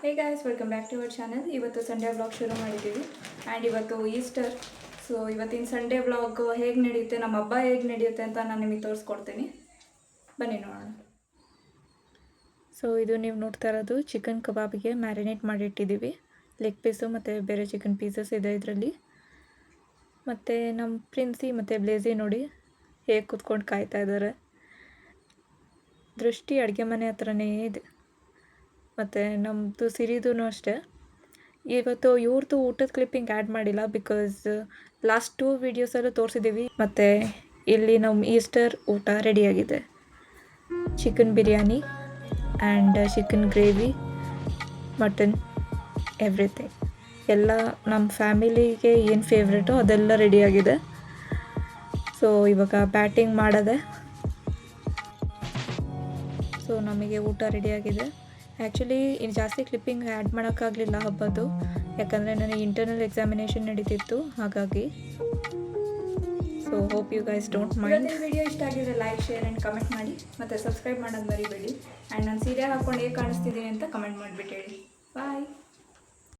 Hey guys, welcome back to our channel. ಇವತ್ತು Sunday vlog ಶುರು ಮಾಡಿದ್ದೀವಿ ಆ್ಯಂಡ್ ಇವತ್ತು ಈಸ್ಟರ್. ಸೊ ಇವತ್ತಿನ ಸಂಡೇ ವ್ಲಾಗ್ ಹೇಗೆ ನಡೆಯುತ್ತೆ, ನಮ್ಮ ಹಬ್ಬ ಹೇಗೆ ನಡೆಯುತ್ತೆ ಅಂತ ನಾನು ನಿಮಗೆ ತೋರಿಸ್ಕೊಡ್ತೀನಿ. ಬನ್ನಿ ನೋಡೋಣ. ಸೊ ಇದು ನೀವು ನೋಡ್ತಾ ಇರೋದು ಚಿಕನ್ ಕಬಾಬಿಗೆ ಮ್ಯಾರಿನೇಟ್ ಮಾಡಿಟ್ಟಿದ್ದೀವಿ. ಲೆಗ್ ಪೀಸು ಮತ್ತು ಬೇರೆ ಚಿಕನ್ ಪೀಸಸ್ ಇದೆ ಇದರಲ್ಲಿ. ಮತ್ತು ನಮ್ಮ ಪ್ರಿನ್ಸಿ ಮತ್ತು ಬ್ಲೇಸಿ ನೋಡಿ ಹೇಗೆ ಕೂತ್ಕೊಂಡು ಕಾಯ್ತಾ ಇದ್ದಾರೆ. ದೃಷ್ಟಿ ಅಡುಗೆ ಮನೆ ಹತ್ರನೇ ಇದೆ. ಮತ್ತು ನಮ್ಮದು ಸಿರಿದೂ ಅಷ್ಟೇ. ಇವತ್ತು ಇವ್ರದ್ದು ಊಟದ ಕ್ಲಿಪ್ಪಿಂಗ್ ಆ್ಯಡ್ ಮಾಡಿಲ್ಲ, ಬಿಕಾಸ್ ಲಾಸ್ಟ್ 2 ವೀಡಿಯೋಸಲ್ಲೂ ತೋರಿಸಿದ್ದೀವಿ. ಮತ್ತು ಇಲ್ಲಿ ನಮ್ಮ ಈಸ್ಟರ್ ಊಟ ರೆಡಿಯಾಗಿದೆ. Chicken biryani and chicken gravy, mutton, everything ಎಲ್ಲ ನಮ್ಮ ಫ್ಯಾಮಿಲಿಗೆ ಏನು ಫೇವ್ರೇಟೋ ಅದೆಲ್ಲ ರೆಡಿಯಾಗಿದೆ. ಸೊ ಇವಾಗ ಬ್ಯಾಟಿಂಗ್ ಮಾಡೋದೆ. ಸೊ ನಮಗೆ ಊಟ ರೆಡಿಯಾಗಿದೆ. ಆ್ಯಕ್ಚುಲಿ ಇನ್ನು ಜಾಸ್ತಿ ಕ್ಲಿಪ್ಪಿಂಗ್ ಆ್ಯಡ್ ಮಾಡೋಕ್ಕಾಗಲಿಲ್ಲ ಹಬ್ಬದ್ದು, ಯಾಕಂದರೆ ನನಗೆ ಇಂಟರ್ನಲ್ ಎಕ್ಸಾಮಿನೇಷನ್ ನಡೀತಿತ್ತು, ಹಾಗಾಗಿ. So hope you guys don't mind. Video ಇಷ್ಟ ಆಗಿದೆ ಲೈಕ್, ಶೇರ್ ಆ್ಯಂಡ್ ಕಮೆಂಟ್ ಮಾಡಿ, ಮತ್ತು ಸಬ್ಸ್ಕ್ರೈಬ್ ಮಾಡೋದು ಮರಿಬೇಡಿ. ಆ್ಯಂಡ್ ನಾನು ಸೀರೆ ಹಾಕ್ಕೊಂಡು ಹೇಗೆ ಕಾಣಿಸ್ತಿದ್ದೀನಿ ಅಂತ ಕಮೆಂಟ್ ಮಾಡಿಬಿಟ್ಟು ಹೇಳಿ. ಬಾಯ್.